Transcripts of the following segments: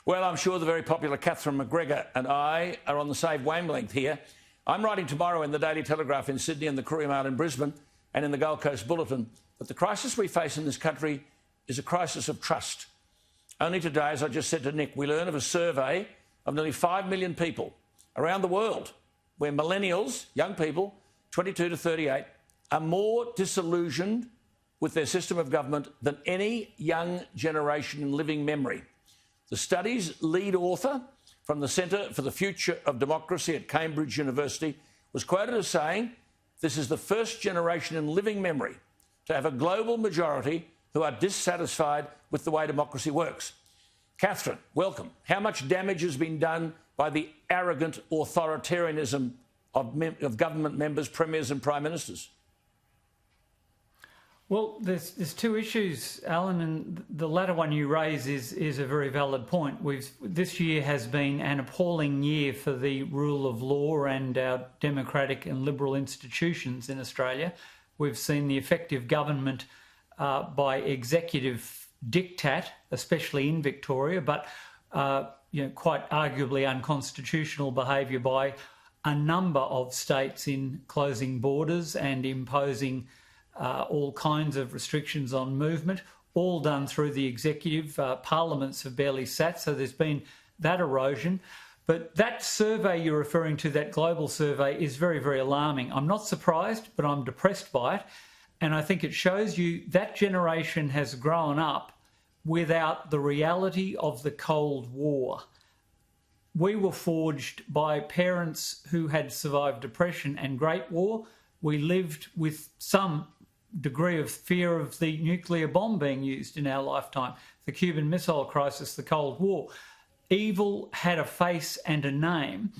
Well, I'm sure the very popular Catherine McGregor and I are on the same wavelength here. I'm writing tomorrow in the Daily Telegraph in Sydney and the Courier Mail in Brisbane and in the Gold Coast Bulletin that the crisis we face in this country is a crisis of trust. Only today, as I just said to Nick, we learn of a survey of nearly 5 million people around the world where millennials, young people, 22 to 38, are more disillusioned with their system of government than any young generation in living memory. The study's lead author from the Centre for the Future of Democracy at Cambridge University was quoted as saying, "This is the first generation in living memory to have a global majority who are dissatisfied with the way democracy works." Catherine, welcome. How much damage has been done by the arrogant authoritarianism of government members, premiers and prime ministers? Well, there's two issues, Alan, and the latter one you raise is a very valid point. This year has been an appalling year for the rule of law and our democratic and liberal institutions in Australia. We've seen the effective government by executive diktat, especially in Victoria, but quite arguably unconstitutional behaviour by a number of states in closing borders and imposing all kinds of restrictions on movement, all done through the executive. Parliaments have barely sat, so there's been that erosion. But that survey you're referring to, that global survey, is very, very alarming. I'm not surprised, but I'm depressed by it. And I think it shows you that generation has grown up without the reality of the Cold War. We were forged by parents who had survived depression and Great War. We lived with some degree of fear of the nuclear bomb being used in our lifetime, the Cuban Missile Crisis, the Cold War. Evil had a face and a name,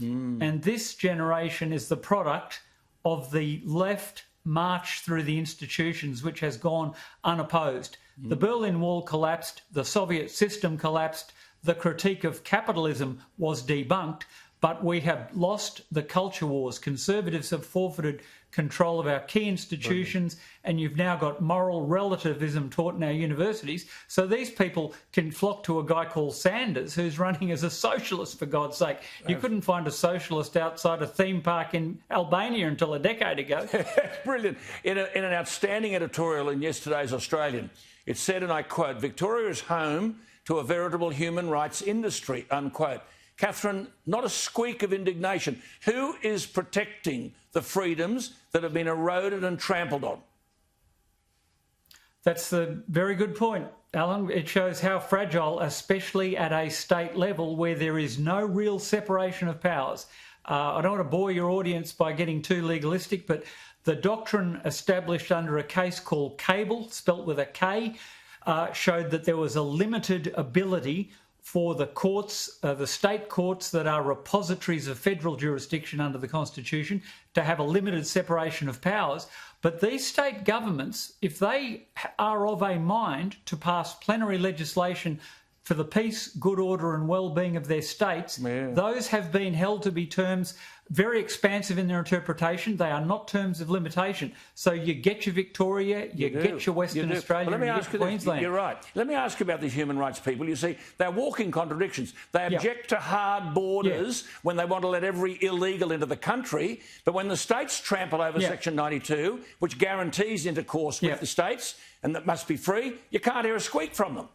and this generation is the product of the left march through the institutions, which has gone unopposed. The Berlin Wall collapsed, the Soviet system collapsed, the critique of capitalism was debunked, but we have lost the culture wars. Conservatives have forfeited control of our key institutions, and you've now got moral relativism taught in our universities. So these people can flock to a guy called Sanders, who's running as a socialist, for God's sake. You couldn't find a socialist outside a theme park in Albania until a decade ago. Brilliant. In an outstanding editorial in yesterday's Australian, it said, and I quote, "Victoria is home to a veritable human rights industry," unquote. Catherine, not a squeak of indignation. Who is protecting the freedoms that have been eroded and trampled on? That's a very good point, Alan. It shows how fragile, especially at a state level where there is no real separation of powers. I don't want to bore your audience by getting too legalistic, but the doctrine established under a case called Cable, spelt with a K, showed that there was a limited ability for the courts, the state courts that are repositories of federal jurisdiction under the Constitution, to have a limited separation of powers. But these state governments, if they are of a mind to pass plenary legislation for the peace, good order and well-being of their states, those have been held to be terms very expansive in their interpretation. They are not terms of limitation. So you get your Victoria, you get your Western Australia, well, and you get Queensland. You're right. Let me ask you about these human rights people. You see, they're walking contradictions. They object to hard borders when they want to let every illegal into the country, but when the states trample over Section 92, which guarantees intercourse with the states and that must be free, you can't hear a squeak from them.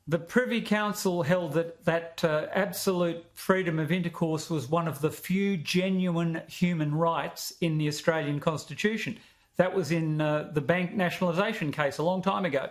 The Privy Council held that absolute freedom of intercourse was one of the few genuine human rights in the Australian Constitution. That was in the bank nationalisation case a long time ago.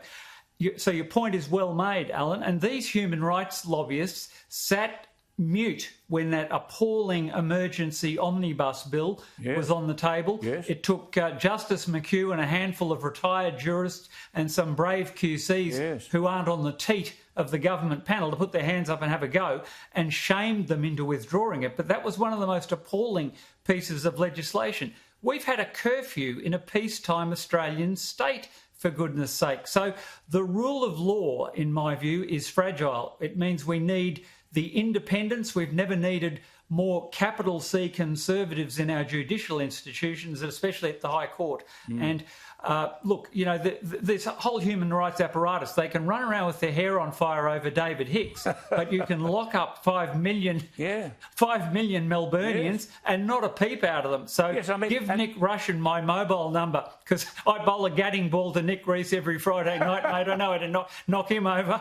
So your point is well made, Alan. And these human rights lobbyists sat mute when that appalling emergency omnibus bill was on the table. It took Justice McHugh and a handful of retired jurists and some brave QCs who aren't on the teat of the government panel to put their hands up and have a go, and shamed them into withdrawing it. But that was one of the most appalling pieces of legislation. We've had a curfew in a peacetime Australian state, for goodness sake. So the rule of law, in my view, is fragile. It means we need the independence. We've never needed more capital C conservatives in our judicial institutions, especially at the High Court. And look, you know, this whole human rights apparatus, they can run around with their hair on fire over David Hicks, but you can lock up 5 million Melburnians and not a peep out of them. So give Nick Russian my mobile number, because I bowl a gadding ball to Nick Rees every Friday night, mate. I know how to knock him over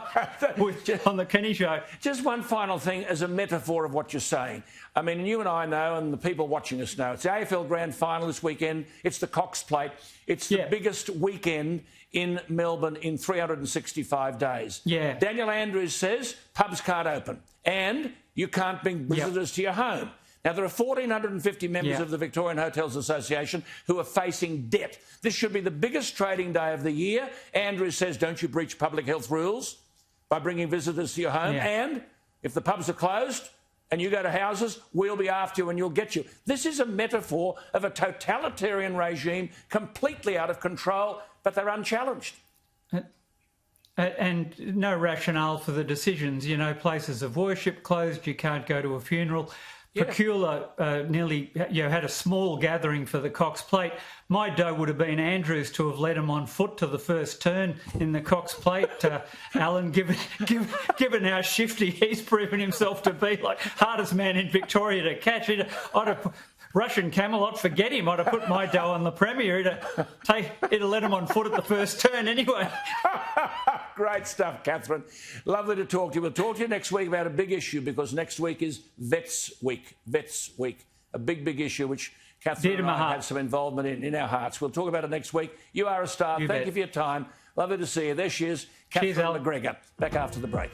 on the Kenny Show. Just one final thing as a metaphor of what you're saying. I mean, you and I know, and the people watching us know, it's the AFL Grand Final this weekend. It's the Cox Plate. It's the biggest weekend in Melbourne in 365 days. Yeah. Daniel Andrews says pubs can't open and you can't bring visitors to your home. Now, there are 1,450 members of the Victorian Hotels Association who are facing debt. This should be the biggest trading day of the year. Andrews says, don't you breach public health rules by bringing visitors to your home. And if the pubs are closed and you go to houses, we'll be after you and you'll get you. This is a metaphor of a totalitarian regime completely out of control, but they're unchallenged. And no rationale for the decisions. You know, places of worship closed, you can't go to a funeral. Pecula nearly had a small gathering for the Cox Plate. My dough would have been Andrews to have led him on foot to the first turn in the Cox Plate. Alan, given how shifty he's proven himself to be, like hardest man in Victoria to catch it. I'd have Russian Camelot, forget him. I'd have put my dough on the Premier. It'd have let him on foot at the first turn anyway. Great stuff, Catherine. Lovely to talk to you. We'll talk to you next week about a big issue, because next week is Vets Week. Vets Week. A big, big issue which Catherine and I had some involvement in our hearts. We'll talk about it next week. You are a star. Thank you for your time. Lovely to see you. There she is, Catherine McGregor. Back after the break.